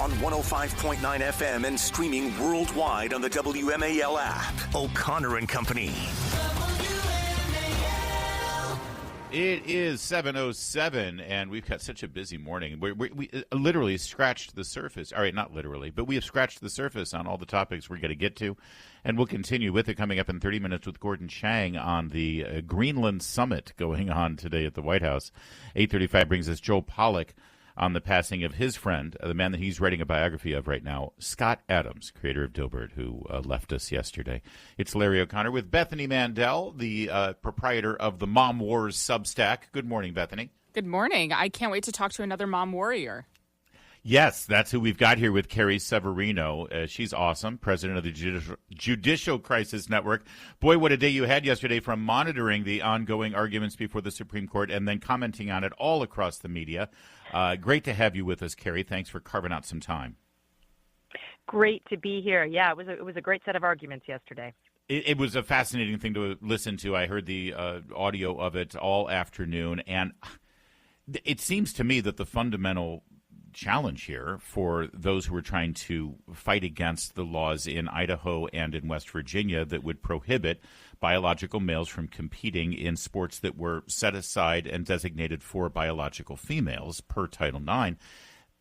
on 105.9 FM and streaming worldwide on the WMAL app. O'Connor and Company. It is 7:07, and we've got such a busy morning. We literally scratched the surface. All right, not literally, but we have scratched the surface on all the topics we're going to get to, and we'll continue with it coming up in 30 minutes with Gordon Chang on the Greenland Summit going on today at the White House. 8:35 brings us Joel Pollack on the passing of his friend, the man that he's writing a biography of right now, Scott Adams, creator of Dilbert, who left us yesterday. It's Larry O'Connor with Bethany Mandel, the proprietor of the Mom Wars Substack. Good morning, Bethany. Good morning. I can't wait to talk to another mom warrior. Yes, that's who we've got here with CARRIE SEVERINO. She's awesome, president of the Judicial Crisis Network. Boy, what a day you had yesterday, from monitoring the ongoing arguments before the Supreme Court and then commenting on it all across the media. Great to have you with us, CARRIE. Thanks for carving out some time. Great to be here. Yeah, it was a great set of arguments yesterday. It was a fascinating thing to listen to. I heard the audio of it all afternoon, and it seems to me that the fundamental challenge here for those who are trying to fight against the laws in Idaho and in West Virginia that would prohibit biological males from competing in sports that were set aside and designated for biological females per Title IX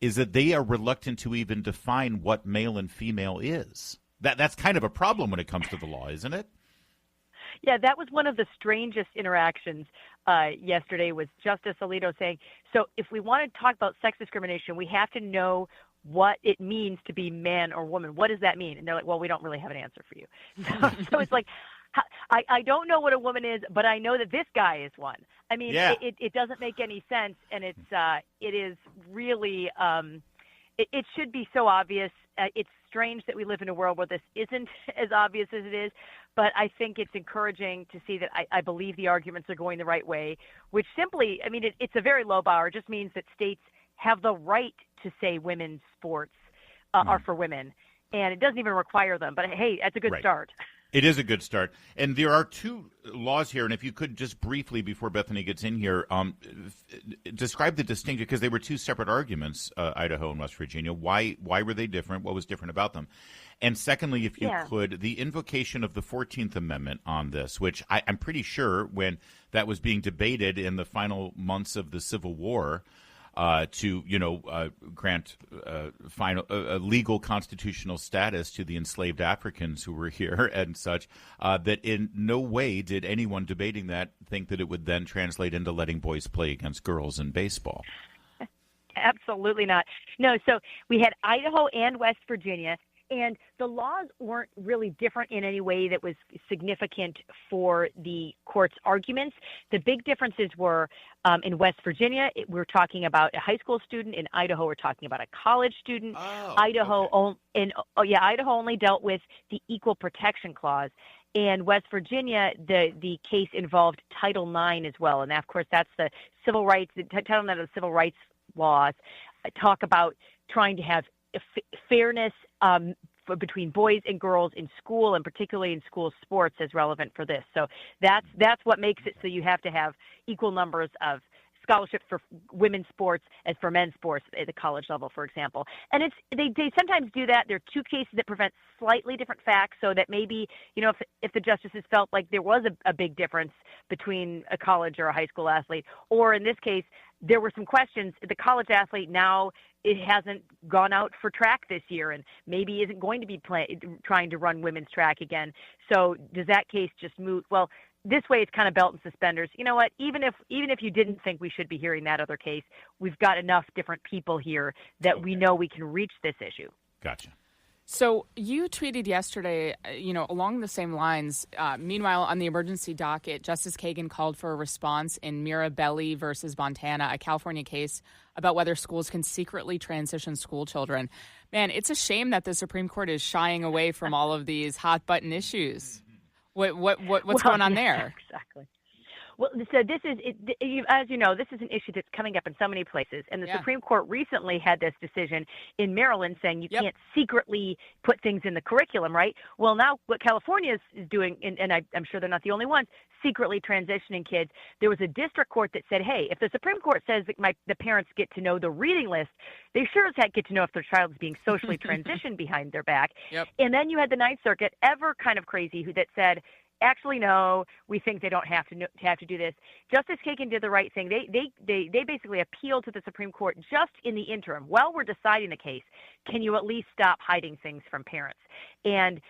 is that they are reluctant to even define what male and female is. That's kind of a problem when it comes to the law, isn't it? Yeah, that was one of the strangest interactions yesterday, was Justice Alito saying, so if we want to talk about sex discrimination, we have to know what it means to be man or woman. What does that mean? And they're like, well, we don't really have an answer for you. So it's like, I don't know what a woman is, but I know that this guy is one. I mean, yeah. It doesn't make any sense, and it is really it should be so obvious. It's strange that we live in a world where this isn't as obvious as it is, but I think it's encouraging to see that I believe the arguments are going the right way, which simply, I mean, it's a very low bar. It just means that states have the right to say women's sports are for women, and it doesn't even require them. But, hey, that's a good start. It is a good start. And there are two laws here, and if you could just briefly, before Bethany gets in here, describe the distinction, because they were two separate arguments, Idaho and West Virginia. Why were they different? What was different about them? And secondly, if you could, the invocation of the 14th Amendment on this, which I'm pretty sure when that was being debated in the final months of the Civil War, to grant legal constitutional status to the enslaved Africans who were here and such, that in no way did anyone debating that think that it would then translate into letting boys play against girls in baseball. Absolutely not. No, so we had Idaho and West Virginia, and the laws weren't really different in any way that was significant for the court's arguments. The big differences were in West Virginia, we're talking about a high school student. In Idaho, we're talking about a college student. Idaho only dealt with the Equal Protection Clause. And West Virginia, the case involved Title IX as well. And of course, that's the civil rights, the Title IX of the civil rights laws talk about trying to have fairness between boys and girls in school, and particularly in school sports, is relevant for this. So that's what makes it so you have to have equal numbers of scholarships for women's sports as for men's sports at the college level, for example. And they sometimes do that. There are two cases that prevent slightly different facts, so that maybe, if the justices felt like there was a big difference between a college or a high school athlete, or in this case, there were some questions. The college athlete now, it hasn't gone out for track this year and maybe isn't going to be trying to run women's track again. So does that case just moot? Well, this way it's kind of belt and suspenders. You know what? Even if you didn't think we should be hearing that other case, we've got enough different people here that we know we can reach this issue. Gotcha. So you tweeted yesterday, along the same lines. Meanwhile, on the emergency docket, Justice Kagan called for a response in Mirabelli versus Montana, a California case about whether schools can secretly transition school children. Man, it's a shame that the Supreme Court is shying away from all of these hot button issues. What's going on there? Exactly. Well, so this is, as you know, this is an issue that's coming up in so many places. And the Supreme Court recently had this decision in Maryland saying you can't secretly put things in the curriculum, right? Well, now what California is doing, and I'm sure they're not the only ones, secretly transitioning kids. There was a district court that said, hey, if the Supreme Court says that the parents get to know the reading list, they sure as heck get to know if their child is being socially transitioned behind their back. And then you had the Ninth Circuit, ever kind of crazy, that said, actually, no, we think they don't have to do this. Justice Kagan did the right thing. They basically appealed to the Supreme Court just in the interim. While we're deciding the case, can you at least stop hiding things from parents? And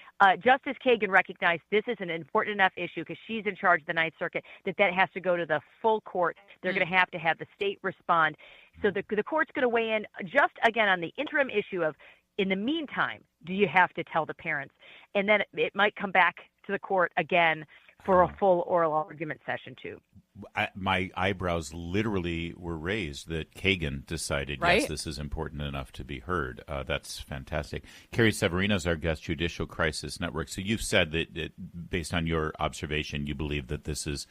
Justice Kagan recognized this is an important enough issue because she's in charge of the Ninth Circuit that has to go to the full court. They're going to have the state respond. So the court's going to weigh in just, again, on the interim issue of, in the meantime, do you have to tell the parents? And then it might come back to the court again for a full oral argument session too. My eyebrows literally were raised that Kagan decided, yes, this is important enough to be heard. That's fantastic. CARRIE SEVERINO is our guest, Judicial Crisis Network. So you've said that based on your observation, you believe that this is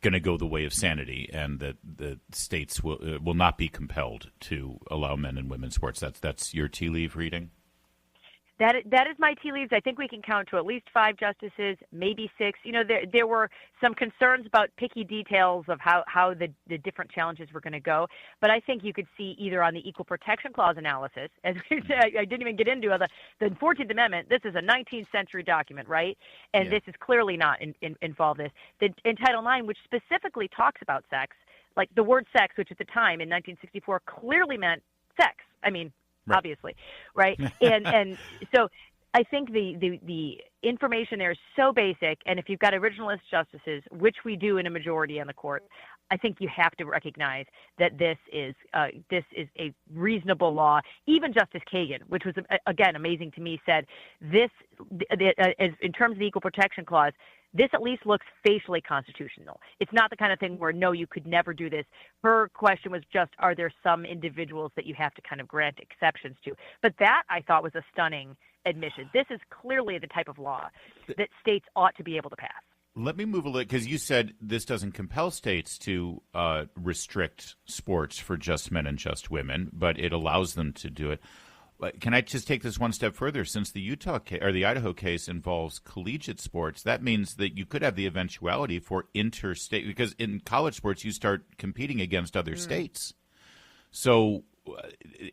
going to go the way of sanity and that the states will not be compelled to allow men and women's sports. That's your tea leaf reading? That is my tea leaves. I think we can count to at least 5 justices, maybe 6. You know, there were some concerns about picky details of how the different challenges were going to go. But I think you could see either on the Equal Protection Clause analysis, as I didn't even get into the 14th Amendment. This is a 19th century document, right? And this is clearly not involved in Title IX, which specifically talks about sex, like the word sex, which at the time in 1964 clearly meant sex. I mean, obviously, right? and so I think the information there is so basic, and if you've got originalist justices, which we do in a majority on the court, I think you have to recognize that this is a reasonable law. Even Justice Kagan, which was again amazing to me, said this in terms of the Equal Protection Clause. This at least looks facially constitutional. It's not the kind of thing where, no, you could never do this. Her question was just, are there some individuals that you have to kind of grant exceptions to? But that, I thought, was a stunning admission. This is clearly the type of law that states ought to be able to pass. Let me move a little, because you said this doesn't compel states to restrict sports for just men and just women, but it allows them to do it. Can I just take this one step further? Since the the Idaho case involves collegiate sports, that means that you could have the eventuality for interstate, because in college sports you start competing against other states. So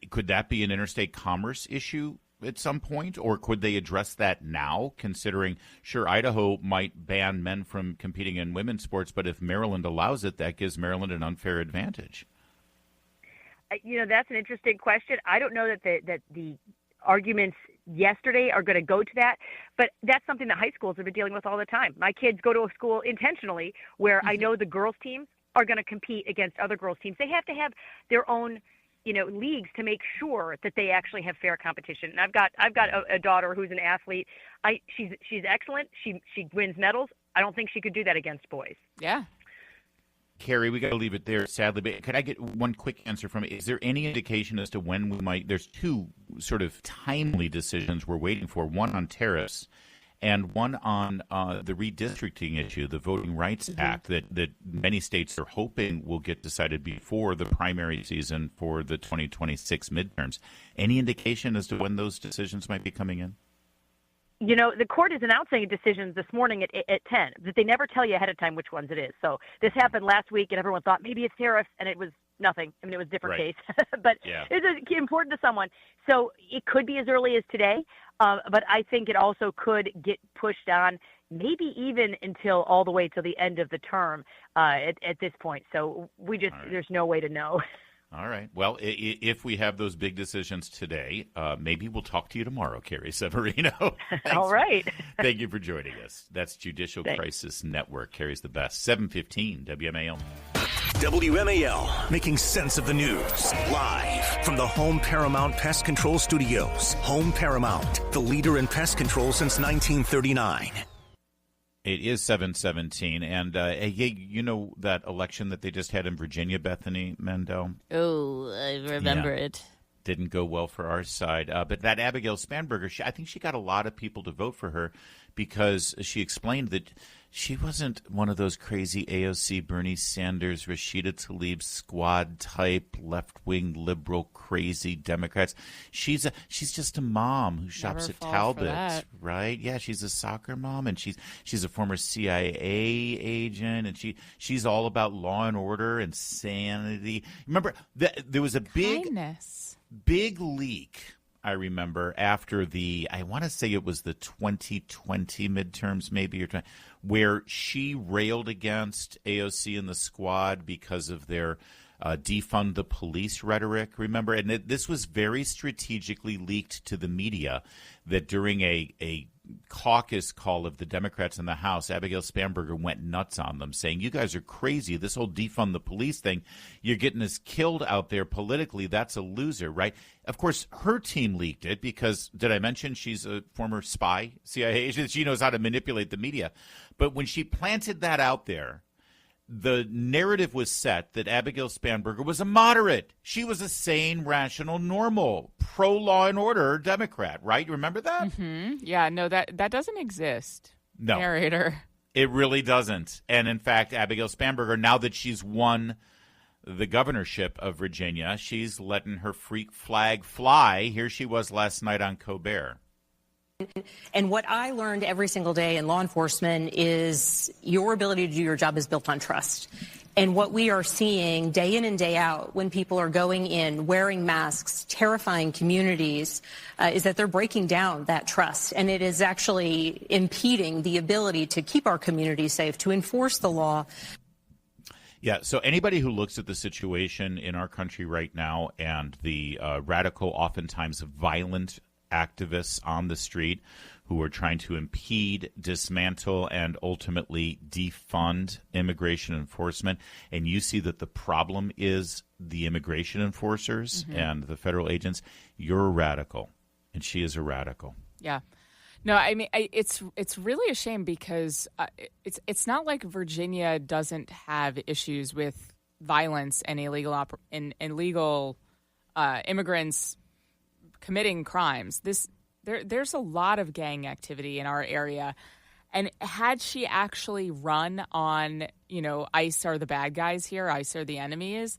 could that be an interstate commerce issue at some point, or could they address that now, considering, sure, Idaho might ban men from competing in women's sports, but if Maryland allows it, that gives Maryland an unfair advantage? You know, that's an interesting question. I don't know that the arguments yesterday are going to go to that, but that's something that high schools have been dealing with all the time. My kids go to a school intentionally where I know the girls' teams are going to compete against other girls' teams. They have to have their own, leagues to make sure that they actually have fair competition. And I've got a daughter who's an athlete. She's excellent. She wins medals. I don't think she could do that against boys. Yeah. Carrie, we got to leave it there, sadly. But could I get one quick answer from you? Is there any indication as to when we might? There's 2 sort of timely decisions we're waiting for. One on tariffs, and one on the redistricting issue, the Voting Rights Act, that many states are hoping will get decided before the primary season for the 2026 midterms. Any indication as to when those decisions might be coming in? The court is announcing decisions this morning at 10, but they never tell you ahead of time which ones it is. So this happened last week, and everyone thought maybe it's tariffs, and it was nothing. I mean, it was a different case, but it's important to someone. So it could be as early as today, but I think it also could get pushed on maybe even until all the way till the end of the term at this point. So there's no way to know. All right. Well, if we have those big decisions today, maybe we'll talk to you tomorrow, CARRIE SEVERINO. All right. Thank you for joining us. That's Judicial Crisis Network. Carrie's the best. 7:15 WMAL. WMAL, making sense of the news. Live from the Home Paramount Pest Control Studios. Home Paramount, the leader in pest control since 1939. It is 7:17, and you know that election that they just had in Virginia, Bethany Mandel? Oh, I remember it. didn't go well for our side. But that Abigail Spanberger, I think she got a lot of people to vote for her because she explained that she wasn't one of those crazy AOC, Bernie Sanders, Rashida Tlaib squad type, left-wing, liberal, crazy Democrats. She's just a mom who shops at Talbot, right? Yeah, she's a soccer mom, and she's a former CIA agent, and she's all about law and order and sanity. Remember, there was a big leak, I remember, after I want to say it was the 2020 midterms, maybe, where she railed against AOC and the squad because of their defund the police rhetoric, remember? And this was very strategically leaked to the media that during a caucus call of the Democrats in the House, Abigail Spanberger went nuts on them, saying, you guys are crazy. This whole defund the police thing, you're getting us killed out there politically. That's a loser, right? Of course, her team leaked it because, did I mention she's a former spy, CIA agent? She knows how to manipulate the media. But when she planted that out there, the narrative was set that Abigail Spanberger was a moderate. She was a sane, rational, normal, pro-law and order Democrat, right? You remember that? Mm-hmm. Yeah, no, that doesn't exist. No. Narrator. It really doesn't. And in fact, Abigail Spanberger, now that she's won the governorship of Virginia, she's letting her freak flag fly. Here she was last night on Colbert. And what I learned every single day in law enforcement is your ability to do your job is built on trust. And what we are seeing day in and day out when people are going in, wearing masks, terrifying communities, is that they're breaking down that trust. And it is actually impeding the ability to keep our communities safe, to enforce the law. Yeah, so anybody who looks at the situation in our country right now and the radical, oftentimes violent activists on the street who are trying to impede, dismantle, and ultimately defund immigration enforcement, and you see that the problem is the immigration enforcers and the federal agents, you're a radical, and she is a radical. Yeah. No, I mean, it's really a shame because it's not like Virginia doesn't have issues with violence and illegal immigrants committing crimes. There's a lot of gang activity in our area, and had she actually run on, ICE are the bad guys here, ICE are the enemies,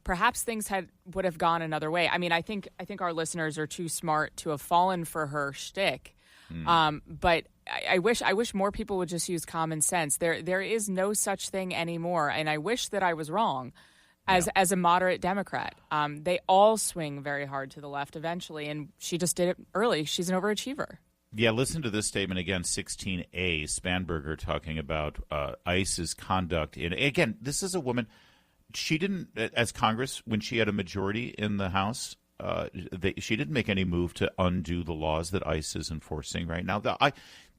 perhaps things would have gone another way. I mean, I think our listeners are too smart to have fallen for her shtick. But I wish more people would just use common sense. There is no such thing anymore, and I wish that I was wrong. As a moderate Democrat, they all swing very hard to the left eventually, and she just did it early. She's an overachiever. Yeah, listen to this statement again, 16A, Spanberger talking about ICE's conduct. Again, this is a woman, she didn't, as Congress, when she had a majority in the House, she didn't make any move to undo the laws that ICE is enforcing right now.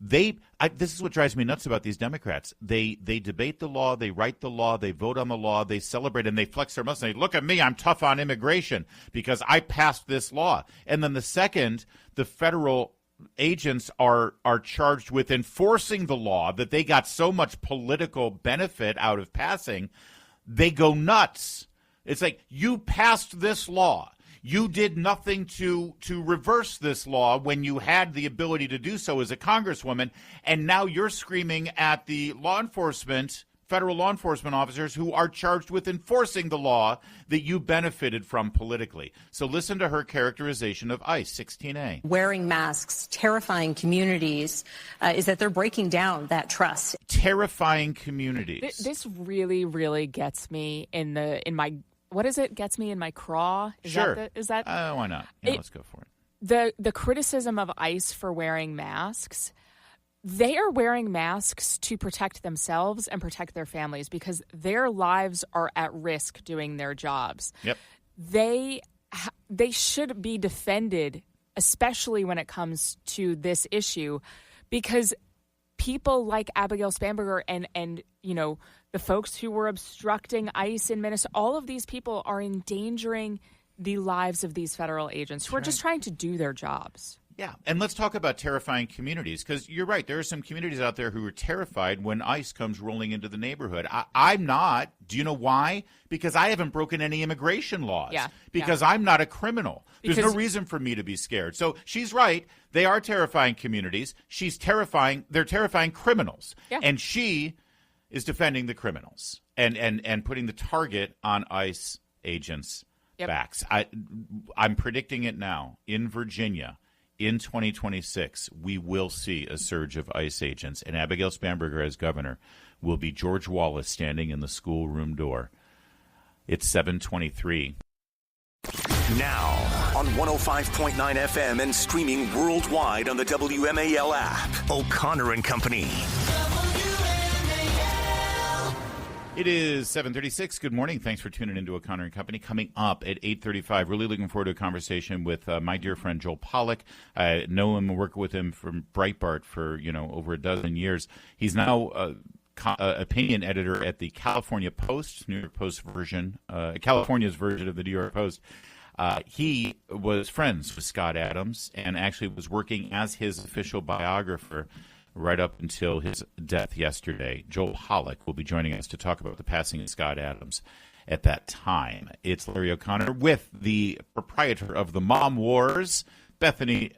This is what drives me nuts about these Democrats. They debate the law, they write the law, they vote on the law, they celebrate, and they flex their muscles. Look at me, I'm tough on immigration because I passed this law. And then the second, the federal agents are charged with enforcing the law that they got so much political benefit out of passing, they go nuts. It's like, you passed this law. You did nothing to reverse this law when you had the ability to do so as a congresswoman, and now you're screaming at the federal law enforcement officers who are charged with enforcing the law that you benefited from politically. So listen to her characterization of ICE, 16A. Wearing masks, terrifying communities, is that they're breaking down that trust. Terrifying communities. This really, really gets me in my. What is it? Gets me in my craw? Sure. Is that? Why not? Yeah, let's go for it. The criticism of ICE for wearing masks, they are wearing masks to protect themselves and protect their families because their lives are at risk doing their jobs. Yep. They should be defended, especially when it comes to this issue, because people like Abigail Spanberger and the folks who were obstructing ICE in Minnesota, all of these people are endangering the lives of these federal agents who are just trying to do their jobs. Yeah, and let's talk about terrifying communities, because you're right. There are some communities out there who are terrified when ICE comes rolling into the neighborhood. I'm not. Do you know why? Because I haven't broken any immigration laws. Yeah. Because I'm not a criminal. There's Because no reason for me to be scared. So she's right. They are terrifying communities. They're terrifying criminals. Yeah. And she is defending the criminals and putting the target on ICE agents' backs. I'm predicting it now. In Virginia, in 2026, we will see a surge of ICE agents, and Abigail Spanberger as governor will be George Wallace standing in the schoolroom door. It's 7:23. Now on 105.9 FM and streaming worldwide on the WMAL app. O'Connor and Company. It is 7:36. Good morning. Thanks for tuning into O'Connor and Company. Coming up at 8:35, really looking forward to a conversation with my dear friend Joel Pollack. I know him and work with him from Breitbart for over a dozen years. He's now opinion editor at the California Post, New York Post version, California's version of the New York Post. He was friends with Scott Adams and actually was working as his official biographer right up until his death yesterday. Joel Pollack will be joining us to talk about the passing of Scott Adams at that time. It's Larry O'Connor with the proprietor of the Mom Wars, Bethany.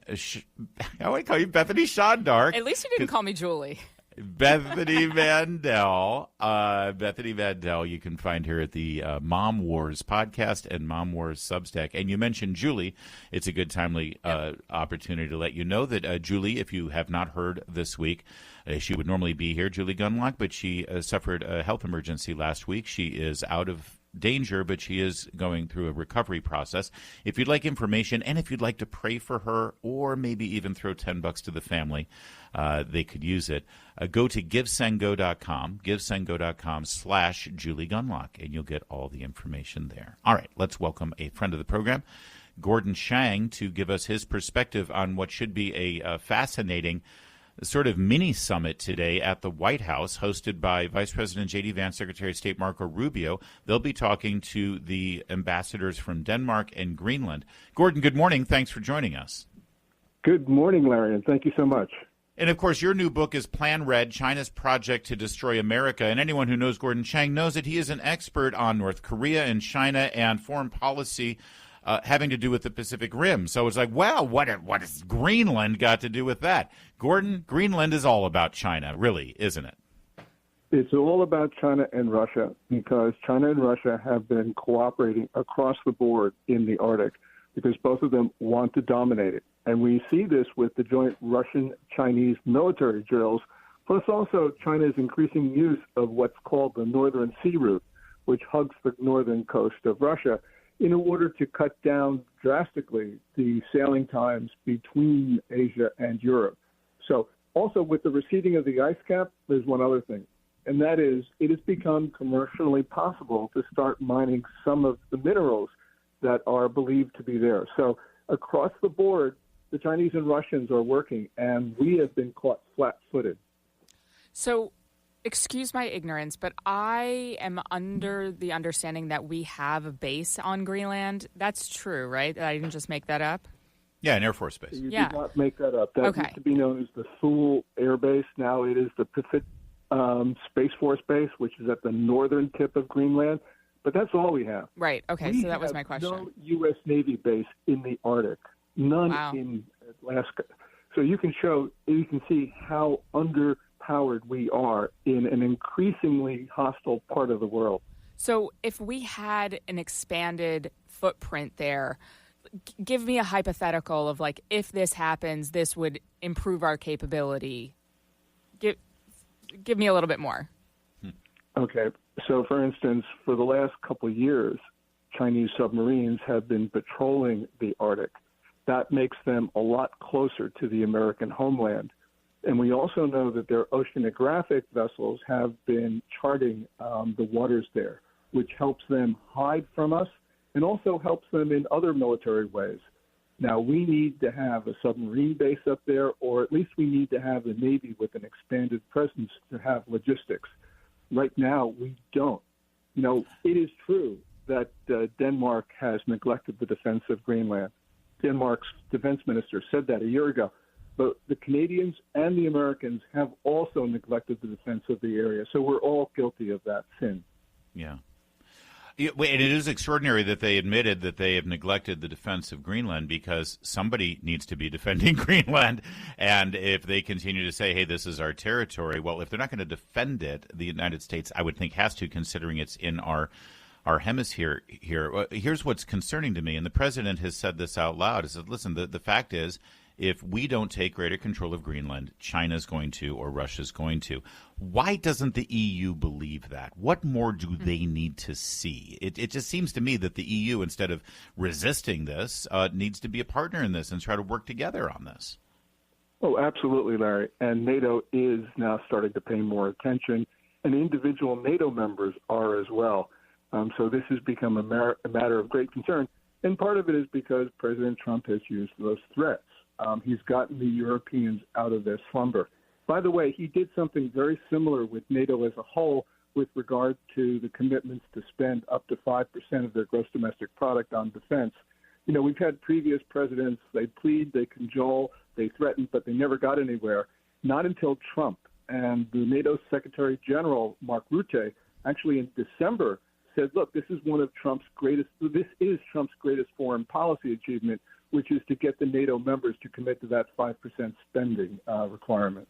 I want to call you Bethany Shondark. At least you didn't call me Julie. Bethany Mandel. Bethany Mandel, you can find her at the Mom Wars podcast and Mom Wars Substack. And you mentioned Julie. It's a good timely opportunity to let you know that Julie, if you have not heard this week, she would normally be here, Julie Gunlock, but she suffered a health emergency last week. She is out of danger, but she is going through a recovery process. If you'd like information and if you'd like to pray for her or maybe even throw $10 to the family, they could use it. Go to givesendgo.com, givesendgo.com/Julie Gunlock, and you'll get all the information there. All right, let's welcome a friend of the program, Gordon Chang, to give us his perspective on what should be a fascinating sort of mini summit today at the White House, hosted by Vice President J.D. Vance, Secretary of State Marco Rubio. They'll be talking to the ambassadors from Denmark and Greenland. Gordon, good morning. Thanks for joining us. Good morning, Larry, and thank you so much. And, of course, your new book is Plan Red, China's Project to Destroy America. And anyone who knows Gordon Chang knows that he is an expert on North Korea and China and foreign policy having to do with the Pacific Rim. So it's like, well, what has Greenland got to do with that? Gordon, Greenland is all about China, really, isn't it? It's all about China and Russia because China and Russia have been cooperating across the board in the Arctic because both of them want to dominate it. And we see this with the joint Russian-Chinese military drills, plus also China's increasing use of what's called the Northern Sea Route, which hugs the northern coast of Russia, in order to cut down drastically the sailing times between Asia and Europe. So also with the receding of the ice cap, there's one other thing, and that is it has become commercially possible to start mining some of the minerals that are believed to be there. So across the board, the Chinese and Russians are working, and we have been caught flat-footed. So excuse my ignorance, but I am under the understanding that we have a base on Greenland. That's true, right? I didn't just make that up? Yeah, an Air Force base. You did not make that up. That Okay. used to be known as the Thule Air Base. Now it is the Pacific Space Force Base, which is at the northern tip of Greenland. But that's all we have. Right. Okay, so that was my question. No U.S. Navy base in the Arctic. None in Alaska. So you can see how underpowered we are in an increasingly hostile part of the world. So if we had an expanded footprint there, give me a hypothetical of like, if this happens, this would improve our capability. Give me a little bit more. Okay. So, for instance, for the last couple of years, Chinese submarines have been patrolling the Arctic. That makes them a lot closer to the American homeland. And we also know that their oceanographic vessels have been charting the waters there, which helps them hide from us and also helps them in other military ways. Now, we need to have a submarine base up there, or at least we need to have the Navy with an expanded presence to have logistics. Right now, we don't. It is true that Denmark has neglected the defense of Greenland. Denmark's defense minister, said that a year ago. But the Canadians and the Americans have also neglected the defense of the area. So we're all guilty of that sin. Yeah. And it is extraordinary that they admitted that they have neglected the defense of Greenland, because somebody needs to be defending Greenland. And if they continue to say, hey, this is our territory, well, if they're not going to defend it, the United States, I would think, has to, considering it's in our hemisphere here. Here's what's concerning to me, and the president has said this out loud. He said, listen, the fact is, if we don't take greater control of Greenland, China's going to, or Russia's going to. Why doesn't the EU believe that? What more do they need to see? It just seems to me that the EU, instead of resisting this, needs to be a partner in this and try to work together on this. Oh, absolutely, Larry. And NATO is now starting to pay more attention, and individual NATO members are as well. So this has become a matter of great concern. And part of it is because President Trump has used those threats. He's gotten the Europeans out of their slumber. By the way, he did something very similar with NATO as a whole with regard to the commitments to spend up to 5% of their gross domestic product on defense. You know, we've had previous presidents, they plead, they cajole, they threaten, but they never got anywhere. Not until Trump. And the NATO Secretary General, Mark Rutte, actually in December said, look, this is Trump's greatest foreign policy achievement, which is to get the NATO members to commit to that 5% spending requirement.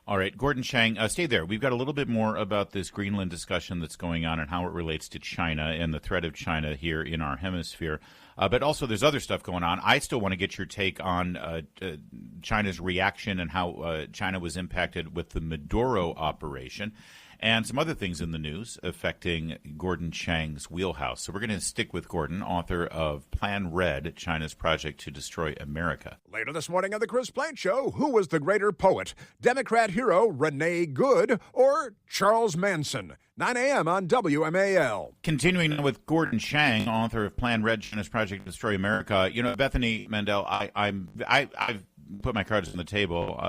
All right, Gordon Chang, stay there. We've got a little bit more about this Greenland discussion that's going on and how it relates to China and the threat of China here in our hemisphere. But also there's other stuff going on. I still want to get your take on China's reaction and how China was impacted with the Maduro operation, and some other things in the news affecting Gordon Chang's wheelhouse. So we're going to stick with Gordon, author of Plan Red, China's Project to Destroy America. Later this morning on The Chris Plante Show, who was the greater poet, Democrat hero Renee Good or Charles Manson? 9 a.m. on WMAL. Continuing with Gordon Chang, author of Plan Red, China's Project to Destroy America. You know, Bethany Mandel, I've put my cards on the table.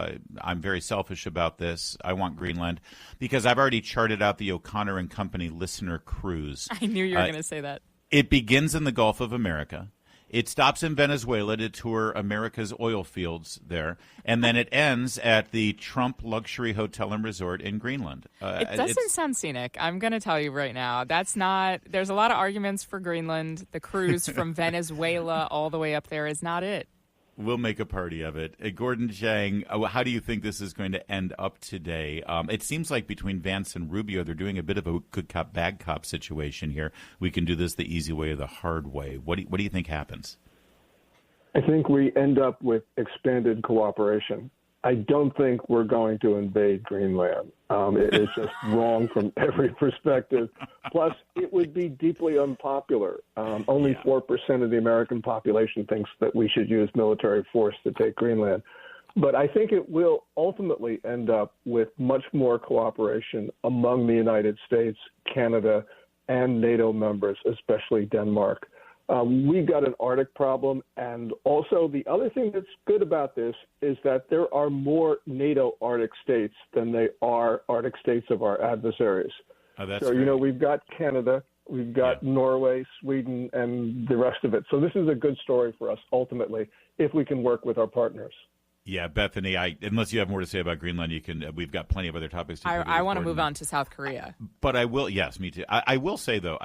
I'm very selfish about this. I want Greenland because I've already charted out the O'Connor and Company listener cruise. I knew you were going to say that. It begins in the Gulf of America. It stops in Venezuela to tour America's oil fields there, and then it ends at the Trump Luxury Hotel and Resort in Greenland. It doesn't sound scenic. I'm going to tell you right now. That's not. There's a lot of arguments for Greenland. The cruise from Venezuela all the way up there is not it. We'll make a party of it. Gordon Chang, how do you think this is going to end up today? It seems like between Vance and Rubio, they're doing a bit of a good cop, bad cop situation here. We can do this the easy way or the hard way. What do you think happens? I think we end up with expanded cooperation. I don't think we're going to invade Greenland. It's just wrong from every perspective. Plus, it would be deeply unpopular. Only 4% of the American population thinks that we should use military force to take Greenland. But I think it will ultimately end up with much more cooperation among the United States, Canada, and NATO members, especially Denmark. We've got an Arctic problem, and also the other thing that's good about this is that there are more NATO Arctic states than they are Arctic states of our adversaries. Oh, that's so, great. You know, we've got Canada, we've got Norway, Sweden, and the rest of it. So this is a good story for us, ultimately, if we can work with our partners. Yeah, Bethany, unless you have more to say about Greenland, you can. We've got plenty of other topics to I want to move on to South Korea. But I will, yes, me too. I will say, though,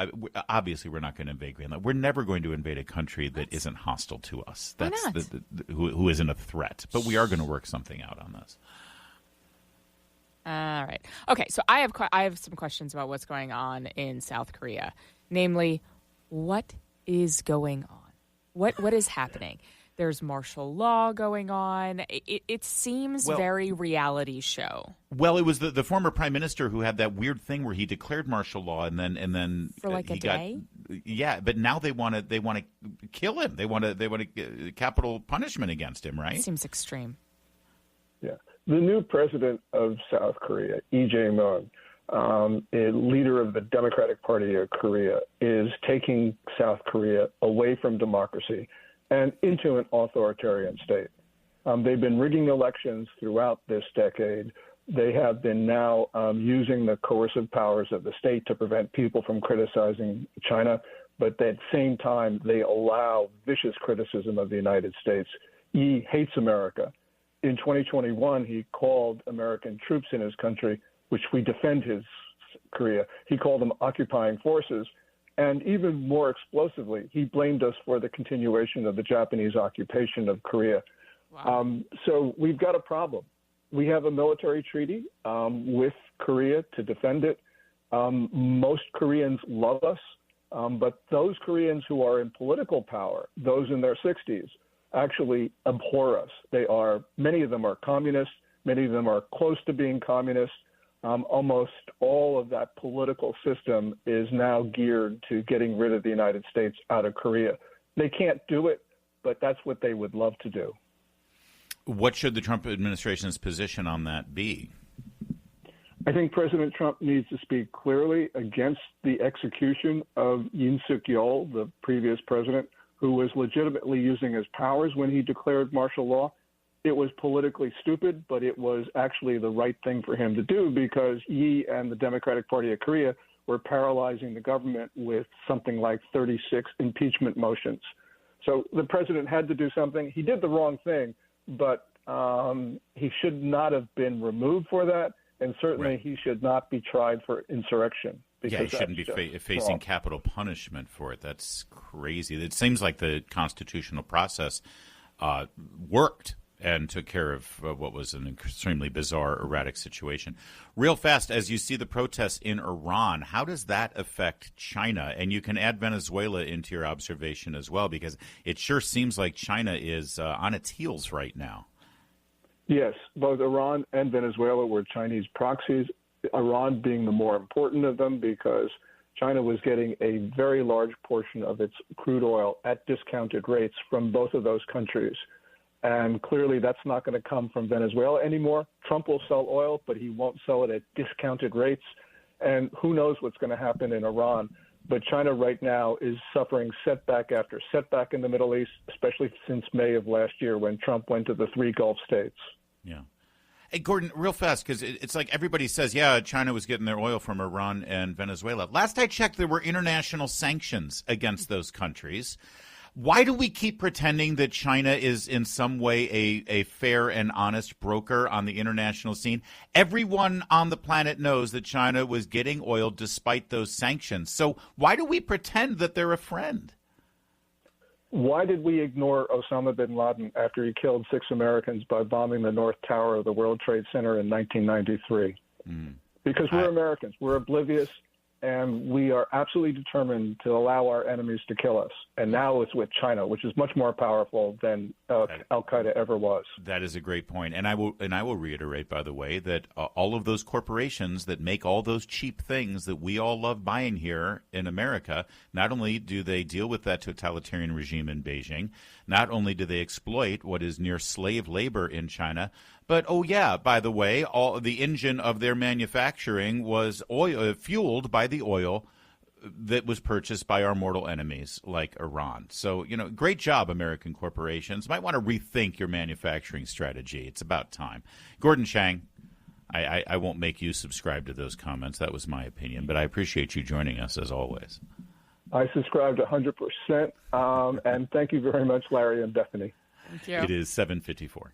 obviously we're not going to invade Greenland. We're never going to invade a country that isn't hostile to us. That's Why not? Who isn't a threat. But we are going to work something out on this. All right. Okay, so I have some questions about what's going on in South Korea. Namely, what is going on? What is happening? There's martial law going on. It seems very reality show. Well, it was the former prime minister who had that weird thing where he declared martial law and then for like a day. But now they want to kill him. They want to capital punishment against him. Right? Seems extreme. Yeah, the new president of South Korea, Lee Jae-myung, a leader of the Democratic Party of Korea, is taking South Korea away from democracy and into an authoritarian state. They've been rigging elections throughout this decade. They have been now using the coercive powers of the state to prevent people from criticizing China. but at the same time, they allow vicious criticism of the United States. He hates America. In 2021, he called American troops in his country, which we defend his Korea, he called them occupying forces. And even more explosively, he blamed us for the continuation of the Japanese occupation of Korea. Wow. So we've got a problem. We have a military treaty with Korea to defend it. Most Koreans love us, but those Koreans who are in political power, those in their 60s, actually abhor us. Many of them are communists. Many of them are close to being communists. Almost all of that political system is now geared to getting rid of the United States out of Korea. They can't do it, but that's what they would love to do. What should the Trump administration's position on that be? I think President Trump needs to speak clearly against the execution of Yoon Suk-yeol, the previous president, who was legitimately using his powers when he declared martial law. It was politically stupid, but it was actually the right thing for him to do because Yi and the Democratic Party of Korea were paralyzing the government with something like 36 impeachment motions. So the president had to do something. He did the wrong thing, but he should not have been removed for that, and certainly he should not be tried for insurrection. Yeah, he shouldn't be facing capital punishment for it. That's crazy. It seems like the constitutional process worked and took care of what was an extremely bizarre, erratic situation. Real fast, as you see the protests in Iran, how does that affect China? And you can add Venezuela into your observation as well, because it sure seems like China is on its heels right now. Yes, both Iran and Venezuela were Chinese proxies, Iran being the more important of them because China was getting a very large portion of its crude oil at discounted rates from both of those countries. And clearly that's not going to come from Venezuela anymore. Trump will sell oil, but he won't sell it at discounted rates. And who knows what's going to happen in Iran. But China right now is suffering setback after setback in the Middle East, especially since May of last year when Trump went to the 3 Gulf states. Yeah. Hey, Gordon, real fast, because it's like everybody says, yeah, China was getting their oil from Iran and Venezuela. Last I checked, there were international sanctions against those countries. Why do we keep pretending that China is in some way a fair and honest broker on the international scene? Everyone on the planet knows that China was getting oil despite those sanctions. So why do we pretend that they're a friend? Why did we ignore Osama bin Laden after he killed 6 Americans by bombing the North Tower of the World Trade Center in 1993? Because we're Americans. We're oblivious. And we are absolutely determined to allow our enemies to kill us. And now it's with China, which is much more powerful than Al-Qaeda ever was. That is a great point. And I will reiterate, by the way, that all of those corporations that make all those cheap things that we all love buying here in America, not only do they deal with that totalitarian regime in Beijing, not only do they exploit what is near slave labor in China, but, oh, yeah, by the way, all the engine of their manufacturing was oil, fueled by the oil that was purchased by our mortal enemies like Iran. So, great job, American corporations. Might want to rethink your manufacturing strategy. It's about time. Gordon Chang, I won't make you subscribe to those comments. That was my opinion, but I appreciate you joining us as always. I subscribe to 100%, and thank you very much, Larry and Bethany. Thank you. It is 7:54.